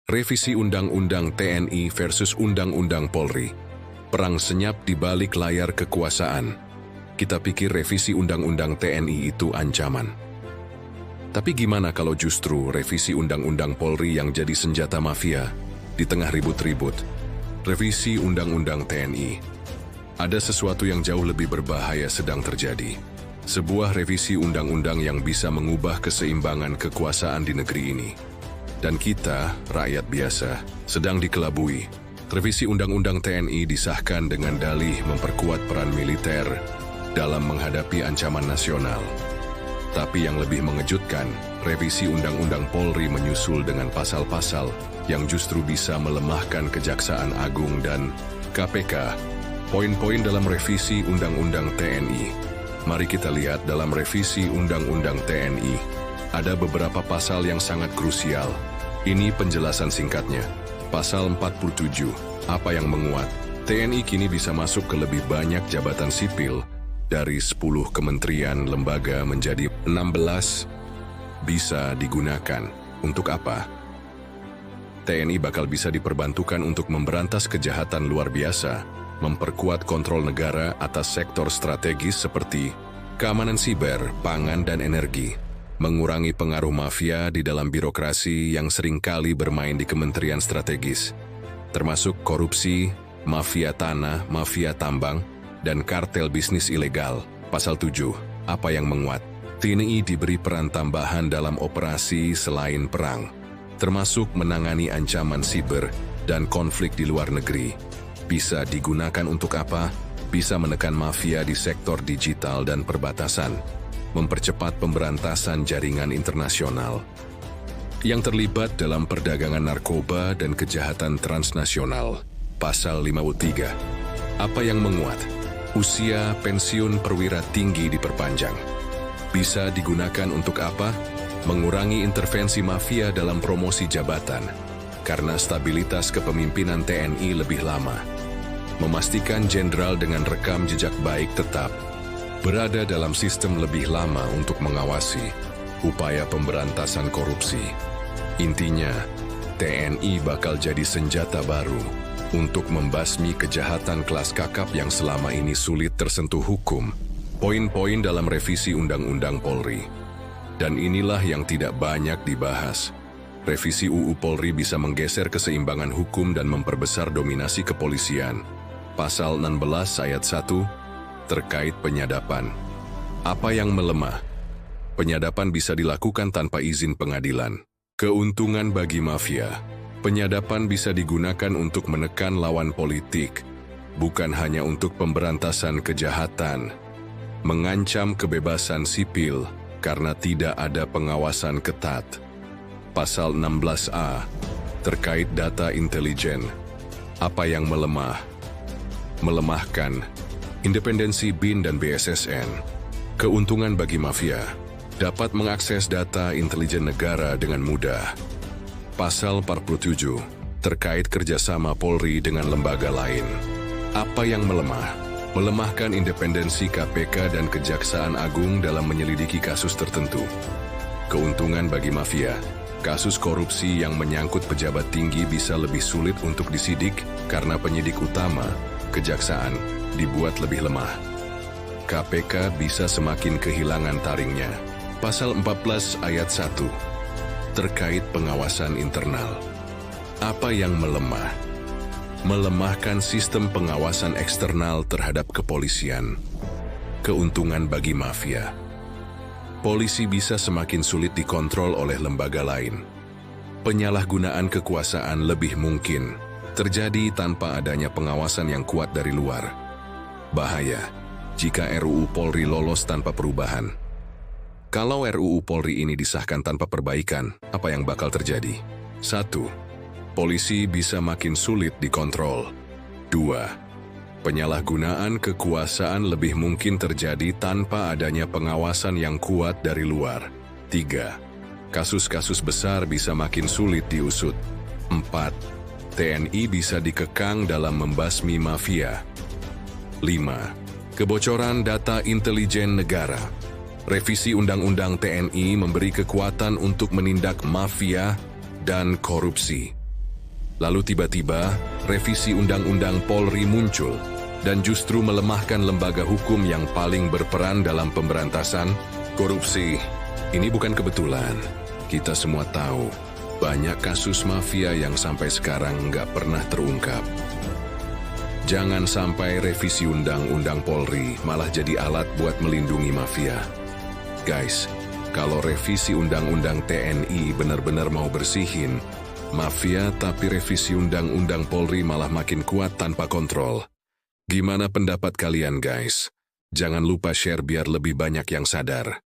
Revisi Undang-Undang TNI versus Undang-Undang Polri. Perang senyap di balik layar kekuasaan. Kita pikir revisi Undang-Undang TNI itu ancaman. Tapi gimana kalau justru revisi Undang-Undang Polri yang jadi senjata mafia di tengah ribut-ribut? Revisi Undang-Undang TNI. Ada sesuatu yang jauh lebih berbahaya sedang terjadi. Sebuah revisi undang-undang yang bisa mengubah keseimbangan kekuasaan di negeri ini. Dan kita, rakyat biasa, sedang dikelabui. Revisi Undang-Undang TNI disahkan dengan dalih memperkuat peran militer dalam menghadapi ancaman nasional. Tapi yang lebih mengejutkan, revisi Undang-Undang Polri menyusul dengan pasal-pasal yang justru bisa melemahkan Kejaksaan Agung dan KPK. Poin-poin dalam revisi Undang-Undang TNI. Mari kita lihat dalam revisi Undang-Undang TNI. Ada beberapa pasal yang sangat krusial. Ini penjelasan singkatnya. Pasal 47, apa yang menguat? TNI kini bisa masuk ke lebih banyak jabatan sipil, dari 10 kementerian lembaga menjadi 16, bisa digunakan. Untuk apa? TNI bakal bisa diperbantukan untuk memberantas kejahatan luar biasa, memperkuat kontrol negara atas sektor strategis seperti keamanan siber, pangan, dan energi, mengurangi pengaruh mafia di dalam birokrasi yang seringkali bermain di kementerian strategis, termasuk korupsi, mafia tanah, mafia tambang, dan kartel bisnis ilegal. Pasal 7, apa yang menguat? TNI diberi peran tambahan dalam operasi selain perang, termasuk menangani ancaman siber dan konflik di luar negeri. Bisa digunakan untuk apa? Bisa menekan mafia di sektor digital dan perbatasan, mempercepat pemberantasan jaringan internasional yang terlibat dalam perdagangan narkoba dan kejahatan transnasional. Pasal 53, apa yang menguat? Usia pensiun perwira tinggi diperpanjang. Bisa digunakan untuk apa? Mengurangi intervensi mafia dalam promosi jabatan, karena stabilitas kepemimpinan TNI lebih lama. Memastikan jenderal dengan rekam jejak baik tetap berada dalam sistem lebih lama untuk mengawasi upaya pemberantasan korupsi. Intinya, TNI bakal jadi senjata baru untuk membasmi kejahatan kelas kakap yang selama ini sulit tersentuh hukum. Poin-poin dalam revisi Undang-Undang Polri. Dan inilah yang tidak banyak dibahas. Revisi UU Polri bisa menggeser keseimbangan hukum dan memperbesar dominasi kepolisian. Pasal 16 ayat 1, terkait penyadapan. Apa yang melemah? Penyadapan bisa dilakukan tanpa izin pengadilan. Keuntungan bagi mafia. Penyadapan bisa digunakan untuk menekan lawan politik, bukan hanya untuk pemberantasan kejahatan. Mengancam kebebasan sipil karena tidak ada pengawasan ketat. Pasal 16A, terkait data intelijen. Apa yang melemah? Melemahkan independensi BIN dan BSSN. Keuntungan bagi mafia, dapat mengakses data intelijen negara dengan mudah. Pasal 47, terkait kerjasama Polri dengan lembaga lain. Apa yang melemah? Melemahkan independensi KPK dan Kejaksaan Agung dalam menyelidiki kasus tertentu. Keuntungan bagi mafia, kasus korupsi yang menyangkut pejabat tinggi bisa lebih sulit untuk disidik karena penyidik utama, Kejaksaan, dibuat lebih lemah. KPK bisa semakin kehilangan taringnya. Pasal 14 ayat 1, terkait pengawasan internal. Apa yang melemah? Melemahkan sistem pengawasan eksternal terhadap kepolisian. Keuntungan bagi mafia. Polisi bisa semakin sulit dikontrol oleh lembaga lain. Penyalahgunaan kekuasaan lebih mungkin terjadi tanpa adanya pengawasan yang kuat dari luar. Bahaya jika RUU Polri lolos tanpa perubahan. Kalau RUU Polri ini disahkan tanpa perbaikan, apa yang bakal terjadi? 1. Polisi bisa makin sulit dikontrol. 2. Penyalahgunaan kekuasaan lebih mungkin terjadi tanpa adanya pengawasan yang kuat dari luar. 3. Kasus-kasus besar bisa makin sulit diusut. 4. TNI bisa dikekang dalam membasmi mafia. 5. Kebocoran data intelijen negara. Revisi Undang-Undang TNI memberi kekuatan untuk menindak mafia dan korupsi. Lalu tiba-tiba, revisi Undang-Undang Polri muncul dan justru melemahkan lembaga hukum yang paling berperan dalam pemberantasan korupsi. Ini bukan kebetulan. Kita semua tahu, banyak kasus mafia yang sampai sekarang nggak pernah terungkap. Jangan sampai revisi Undang-Undang Polri malah jadi alat buat melindungi mafia. Guys, kalau revisi Undang-Undang TNI benar-benar mau bersihin mafia, tapi revisi Undang-Undang Polri malah makin kuat tanpa kontrol. Gimana pendapat kalian, guys? Jangan lupa share biar lebih banyak yang sadar.